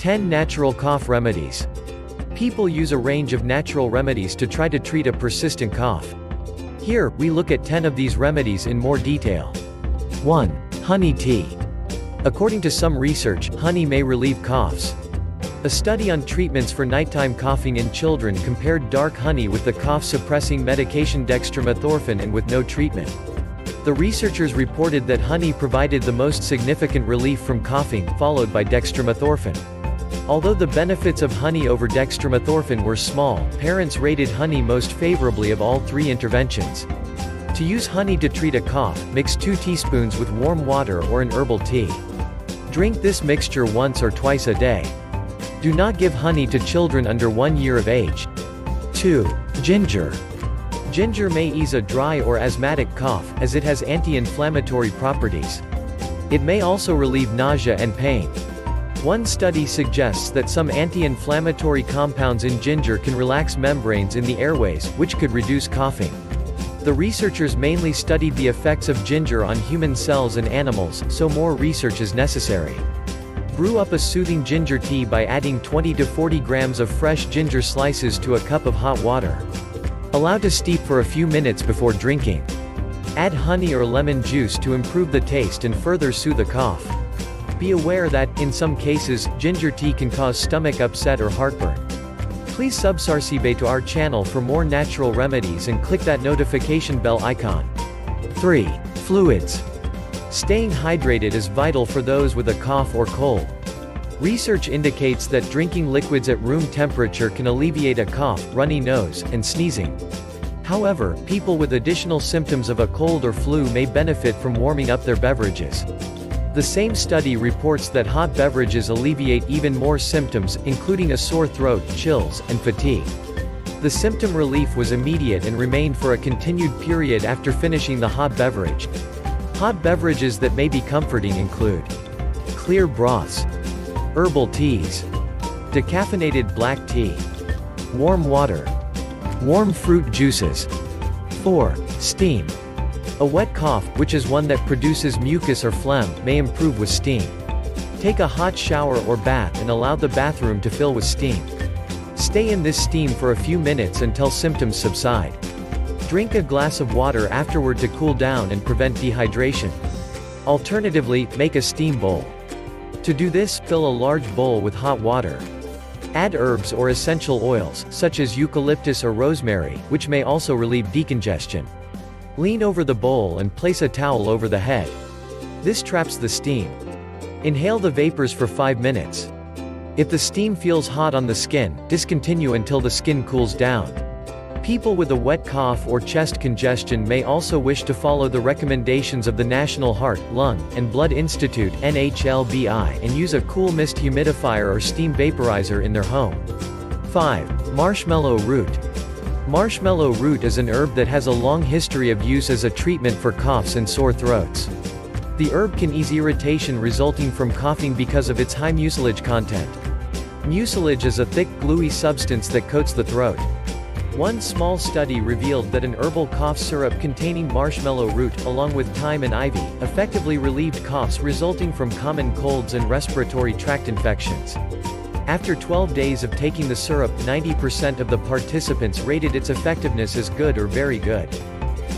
10 Natural Cough Remedies. People use a range of natural remedies to try to treat a persistent cough. Here, we look at 10 of these remedies in more detail. 1. Honey tea. According to some research, honey may relieve coughs. A study on treatments for nighttime coughing in children compared dark honey with the cough-suppressing medication dextromethorphan and with no treatment. The researchers reported that honey provided the most significant relief from coughing, followed by dextromethorphan. Although the benefits of honey over dextromethorphan were small, parents rated honey most favorably of all 3 interventions. To use honey to treat a cough, mix 2 teaspoons with warm water or an herbal tea. Drink this mixture once or twice a day. Do not give honey to children under 1 year of age. 2. Ginger. Ginger may ease a dry or asthmatic cough, as it has anti-inflammatory properties. It may also relieve nausea and pain. One study suggests that some anti-inflammatory compounds in ginger can relax membranes in the airways, which could reduce coughing. The researchers mainly studied the effects of ginger on human cells and animals, so more research is necessary. Brew up a soothing ginger tea by adding 20 to 40 grams of fresh ginger slices to a cup of hot water. Allow to steep for a few minutes before drinking. Add honey or lemon juice to improve the taste and further soothe the cough. Be aware that, in some cases, ginger tea can cause stomach upset or heartburn. Please subscribe to our channel for more natural remedies and click that notification bell icon. 3. Fluids. Staying hydrated is vital for those with a cough or cold. Research indicates that drinking liquids at room temperature can alleviate a cough, runny nose, and sneezing. However, people with additional symptoms of a cold or flu may benefit from warming up their beverages. The same study reports that hot beverages alleviate even more symptoms, including a sore throat, chills, and fatigue. The symptom relief was immediate and remained for a continued period after finishing the hot beverage. Hot beverages that may be comforting include clear broths, herbal teas, decaffeinated black tea, warm water, warm fruit juices. 4. Steam. A wet cough, which is one that produces mucus or phlegm, may improve with steam. Take a hot shower or bath and allow the bathroom to fill with steam. Stay in this steam for a few minutes until symptoms subside. Drink a glass of water afterward to cool down and prevent dehydration. Alternatively, make a steam bowl. To do this, fill a large bowl with hot water. Add herbs or essential oils, such as eucalyptus or rosemary, which may also relieve decongestion. Lean over the bowl and place a towel over the head. This traps the steam. Inhale the vapors for 5 minutes. If the steam feels hot on the skin, discontinue until the skin cools down. People with a wet cough or chest congestion may also wish to follow the recommendations of the National Heart, Lung, and Blood Institute (NHLBI) and use a cool mist humidifier or steam vaporizer in their home. 5. Marshmallow root. Marshmallow root is an herb that has a long history of use as a treatment for coughs and sore throats. The herb can ease irritation resulting from coughing because of its high mucilage content. Mucilage is a thick, gluey substance that coats the throat. One small study revealed that an herbal cough syrup containing marshmallow root, along with thyme and ivy, effectively relieved coughs resulting from common colds and respiratory tract infections. After 12 days of taking the syrup, 90% of the participants rated its effectiveness as good or very good.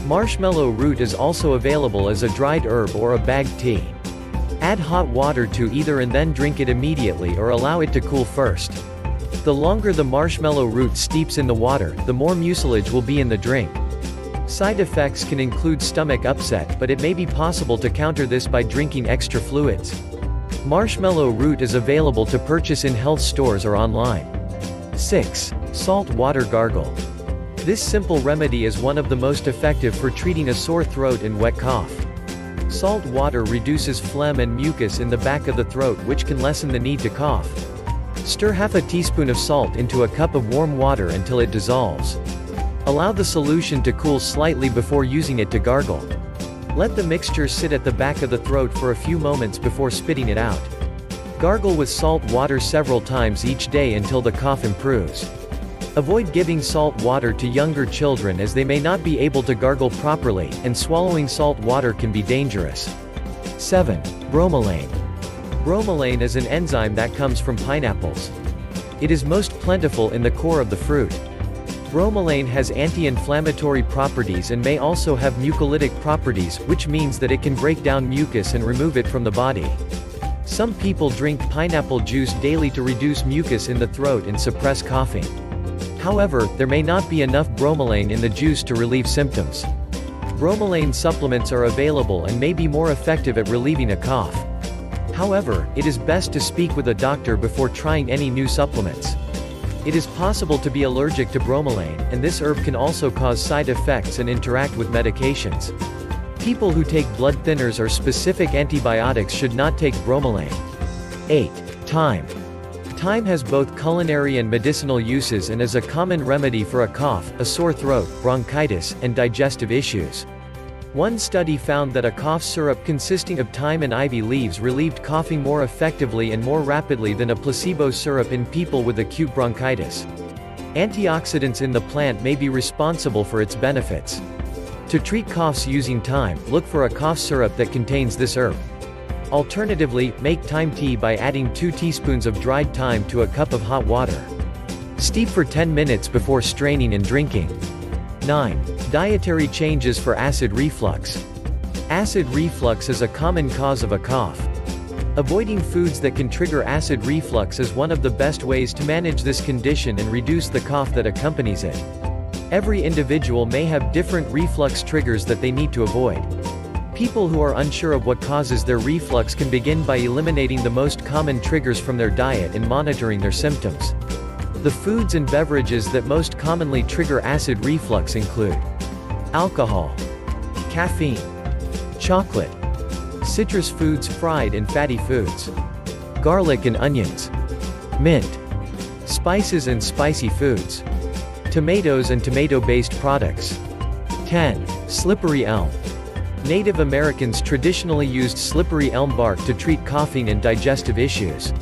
Marshmallow root is also available as a dried herb or a bagged tea. Add hot water to either and then drink it immediately or allow it to cool first. The longer the marshmallow root steeps in the water, the more mucilage will be in the drink. Side effects can include stomach upset, but it may be possible to counter this by drinking extra fluids. Marshmallow root is available to purchase in health stores or online. 6. Salt water gargle. This simple remedy is one of the most effective for treating a sore throat and wet cough. Salt water reduces phlegm and mucus in the back of the throat, which can lessen the need to cough. Stir half a teaspoon of salt into a cup of warm water until it dissolves. Allow the solution to cool slightly before using it to gargle. Let the mixture sit at the back of the throat for a few moments before spitting it out. Gargle with salt water several times each day until the cough improves. Avoid giving salt water to younger children as they may not be able to gargle properly, and swallowing salt water can be dangerous. 7. Bromelain. Bromelain is an enzyme that comes from pineapples. It is most plentiful in the core of the fruit. Bromelain has anti-inflammatory properties and may also have mucolytic properties, which means that it can break down mucus and remove it from the body. Some people drink pineapple juice daily to reduce mucus in the throat and suppress coughing. However, there may not be enough bromelain in the juice to relieve symptoms. Bromelain supplements are available and may be more effective at relieving a cough. However, it is best to speak with a doctor before trying any new supplements. It is possible to be allergic to bromelain, and this herb can also cause side effects and interact with medications. People who take blood thinners or specific antibiotics should not take bromelain. 8. Thyme. Thyme has both culinary and medicinal uses and is a common remedy for a cough, a sore throat, bronchitis, and digestive issues. One study found that a cough syrup consisting of thyme and ivy leaves relieved coughing more effectively and more rapidly than a placebo syrup in people with acute bronchitis. Antioxidants in the plant may be responsible for its benefits. To treat coughs using thyme, look for a cough syrup that contains this herb. Alternatively, make thyme tea by adding 2 teaspoons of dried thyme to a cup of hot water. Steep for 10 minutes before straining and drinking. 9. Dietary changes for acid reflux. Acid reflux is a common cause of a cough. Avoiding foods that can trigger acid reflux is one of the best ways to manage this condition and reduce the cough that accompanies it. Every individual may have different reflux triggers that they need to avoid. People who are unsure of what causes their reflux can begin by eliminating the most common triggers from their diet and monitoring their symptoms. The foods and beverages that most commonly trigger acid reflux include alcohol, caffeine, chocolate, citrus foods, fried and fatty foods, garlic and onions, mint, spices and spicy foods, tomatoes and tomato-based products. 10. Slippery elm. Native Americans traditionally used slippery elm bark to treat coughing and digestive issues.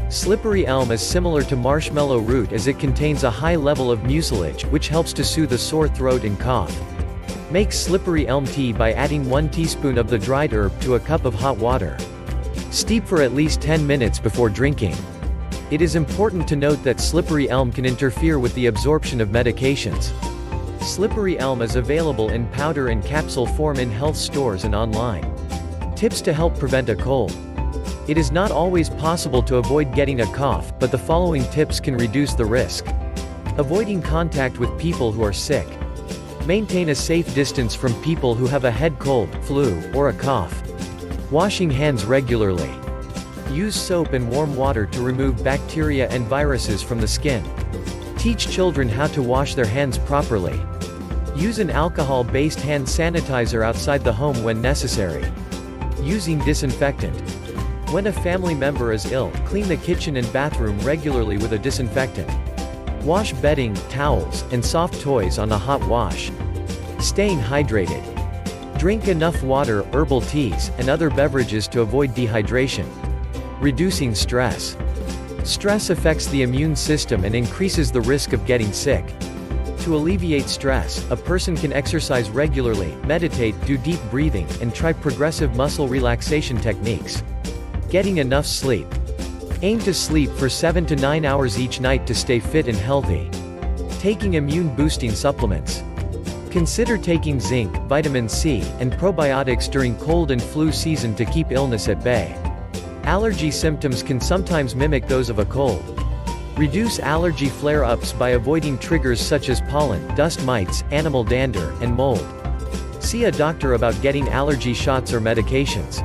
Slippery elm is similar to marshmallow root as it contains a high level of mucilage, which helps to soothe a sore throat and cough. Make slippery elm tea by adding 1 teaspoon of the dried herb to a cup of hot water. Steep for at least 10 minutes before drinking. It is important to note that slippery elm can interfere with the absorption of medications. Slippery elm is available in powder and capsule form in health stores and online. Tips to help prevent a cold. It is not always possible to avoid getting a cough, but the following tips can reduce the risk. Avoiding contact with people who are sick. Maintain a safe distance from people who have a head cold, flu, or a cough. Washing hands regularly. Use soap and warm water to remove bacteria and viruses from the skin. Teach children how to wash their hands properly. Use an alcohol-based hand sanitizer outside the home when necessary. Using disinfectant. When a family member is ill, clean the kitchen and bathroom regularly with a disinfectant. Wash bedding, towels, and soft toys on a hot wash. Staying hydrated. Drink enough water, herbal teas, and other beverages to avoid dehydration. Reducing stress. Stress affects the immune system and increases the risk of getting sick. To alleviate stress, a person can exercise regularly, meditate, do deep breathing, and try progressive muscle relaxation techniques. Getting enough sleep. Aim to sleep for 7 to 9 hours each night to stay fit and healthy. Taking immune-boosting supplements. Consider taking zinc, vitamin C, and probiotics during cold and flu season to keep illness at bay. Allergy symptoms can sometimes mimic those of a cold. Reduce allergy flare-ups by avoiding triggers such as pollen, dust mites, animal dander, and mold. See a doctor about getting allergy shots or medications.